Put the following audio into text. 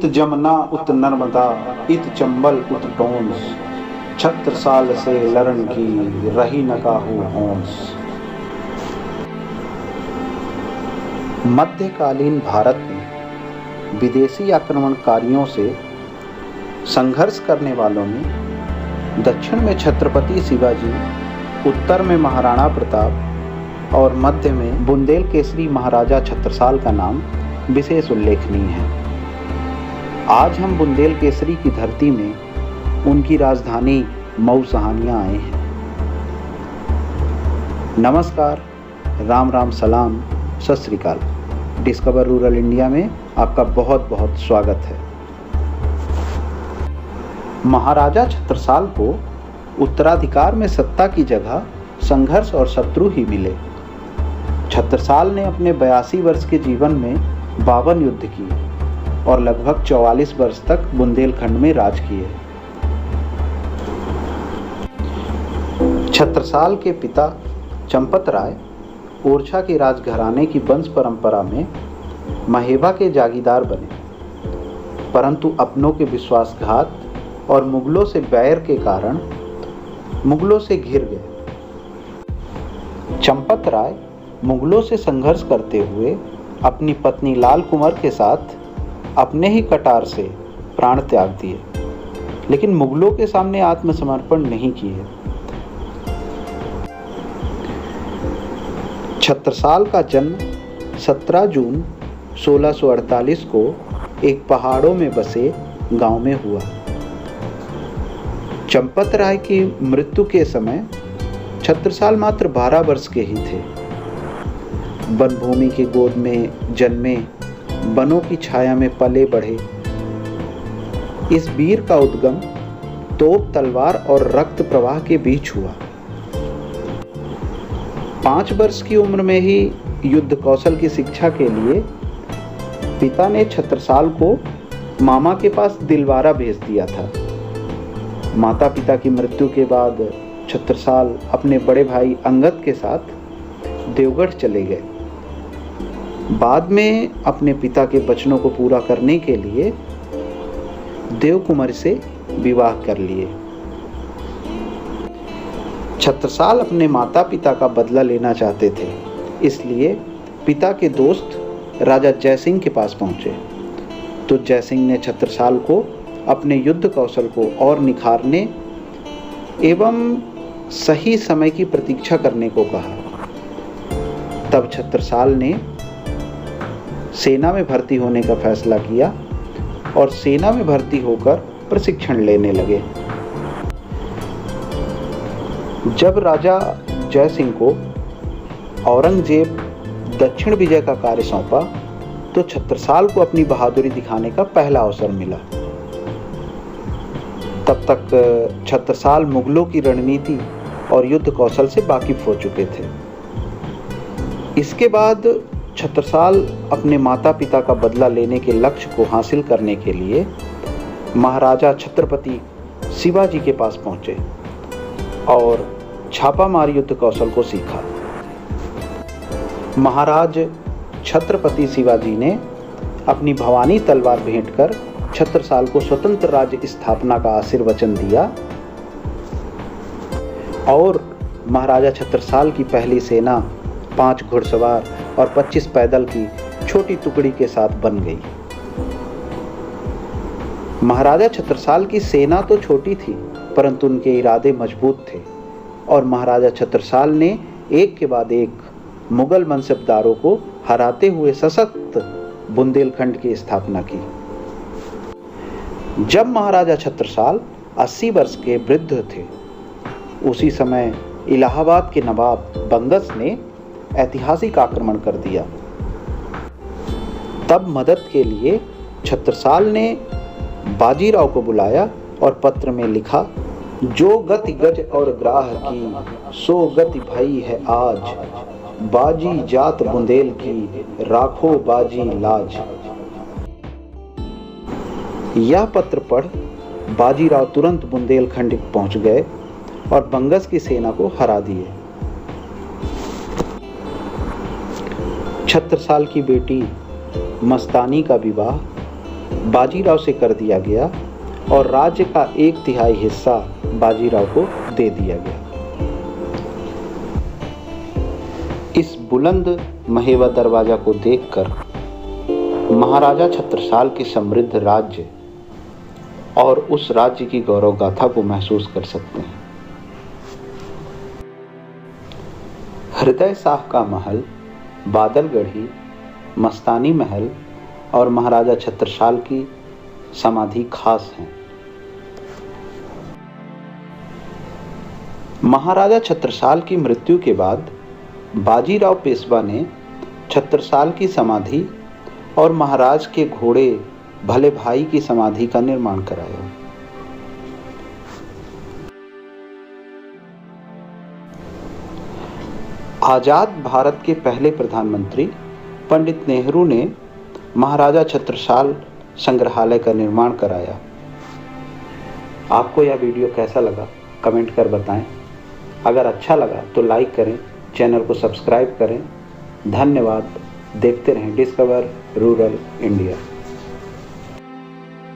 इत जमुना उत नर्मदा इत चंबल उत टोंस, छत्र साल से लरण की रही न काहू होंस। मध्यकालीन भारत में विदेशी आक्रमणकारियों से संघर्ष करने वालों में दक्षिण में छत्रपति शिवाजी, उत्तर में महाराणा प्रताप और मध्य में बुंदेल केसरी महाराजा छत्रसाल का नाम विशेष उल्लेखनीय है। आज हम बुंदेल केसरी की धरती में उनकी राजधानी मऊ सहानियां आए हैं। नमस्कार, राम राम, सलाम, सत श्री अकाल। डिस्कवर रूरल इंडिया में आपका बहुत बहुत स्वागत है। महाराजा छत्रसाल को उत्तराधिकार में सत्ता की जगह संघर्ष और शत्रु ही मिले। छत्रसाल ने अपने 82 वर्ष के जीवन में 52 युद्ध किए और लगभग 44 वर्ष तक बुंदेलखंड में राज किए। छत्रसाल के पिता चंपत राय ओरछा के राजघराने की वंश परंपरा में महेबा के जागीरदार बने, परंतु अपनों के विश्वासघात और मुगलों से बैर के कारण मुगलों से घिर गए। चंपत राय मुगलों से संघर्ष करते हुए अपनी पत्नी लाल कुंवर के साथ अपने ही कटार से प्राण त्याग दिए, लेकिन मुगलों के सामने आत्मसमर्पण नहीं किए। छत्रसाल का जन्म 17 जून 1648 को एक पहाड़ों में बसे गांव में हुआ। चंपत राय की मृत्यु के समय छत्रसाल मात्र 12 वर्ष के ही थे। वनभूमि की गोद में जन्मे, वनों की छाया में पले बढ़े इस वीर का उद्गम तोप, तलवार और रक्त प्रवाह के बीच हुआ। 5 वर्ष की उम्र में ही युद्ध कौशल की शिक्षा के लिए पिता ने छत्रसाल को मामा के पास दिलवारा भेज दिया था। माता पिता की मृत्यु के बाद छत्रसाल अपने बड़े भाई अंगद के साथ देवगढ़ चले गए। बाद में अपने पिता के वचनों को पूरा करने के लिए देवकुमारी से विवाह कर लिए। छत्रसाल अपने माता पिता का बदला लेना चाहते थे, इसलिए पिता के दोस्त राजा जयसिंह के पास पहुंचे। तो जयसिंह ने छत्रसाल को अपने युद्ध कौशल को और निखारने एवं सही समय की प्रतीक्षा करने को कहा। तब छत्रसाल ने सेना में भर्ती होने का फैसला किया और सेना में भर्ती होकर प्रशिक्षण लेने लगे। जब राजा जयसिंह को औरंगजेब दक्षिण विजय का कार्य सौंपा तो छत्रसाल को अपनी बहादुरी दिखाने का पहला अवसर मिला। तब तक छत्रसाल मुगलों की रणनीति और युद्ध कौशल से वाकिफ हो चुके थे। इसके बाद छत्रसाल अपने माता पिता का बदला लेने के लक्ष्य को हासिल करने के लिए महाराजा छत्रपति शिवाजी के पास पहुंचे और छापामार युद्ध कौशल को सीखा। महाराज छत्रपति शिवाजी ने अपनी भवानी तलवार भेंट कर छत्रसाल को स्वतंत्र राज्य स्थापना का आशीर्वचन दिया और महाराजा छत्रसाल की पहली सेना 5 घुड़सवार और 25 पैदल की छोटी टुकड़ी के साथ बन गई। महाराजा छत्रसाल की सेना तो छोटी थी, परंतु उनके इरादे मजबूत थे और महाराजा छत्रसाल ने एक के बाद एक मुगल मनसबदारों को हराते हुए सशक्त बुंदेलखंड की स्थापना की। जब महाराजा छत्रसाल 80 वर्ष के वृद्ध थे, उसी समय इलाहाबाद के नवाब बंगस ने ऐतिहासिक आक्रमण कर दिया। तब मदद के लिए छत्रसाल ने बाजीराव को बुलाया और पत्र में लिखा, जो गति गज और ग्राह की सो गति भई है आज, बाजी जात बुंदेल की राखो बाजी लाज। यह पत्र पढ़ बाजीराव तुरंत बुंदेलखंड पहुंच गए और बंगस की सेना को हरा दिए। छत्रसाल की बेटी मस्तानी का विवाह बाजीराव से कर दिया गया और राज्य का 1/3 हिस्सा बाजीराव को दे दिया गया। इस बुलंद महेवा दरवाजा को देखकर महाराजा छत्रसाल की समृद्ध राज्य और उस राज्य की गौरव गाथा को महसूस कर सकते हैं। हृदय शाह का महल, बादलगढ़ी, मस्तानी महल और महाराजा छत्रसाल की समाधि खास हैं। महाराजा छत्रसाल की मृत्यु के बाद बाजीराव पेशवा ने छत्रसाल की समाधि और महाराज के घोड़े भले भाई की समाधि का निर्माण कराया। आजाद भारत के पहले प्रधानमंत्री पंडित नेहरू ने महाराजा छत्रसाल संग्रहालय का निर्माण कराया। आपको यह वीडियो कैसा लगा कमेंट कर बताएं। अगर अच्छा लगा तो लाइक करें, चैनल को सब्सक्राइब करें। धन्यवाद। देखते रहें डिस्कवर रूरल इंडिया।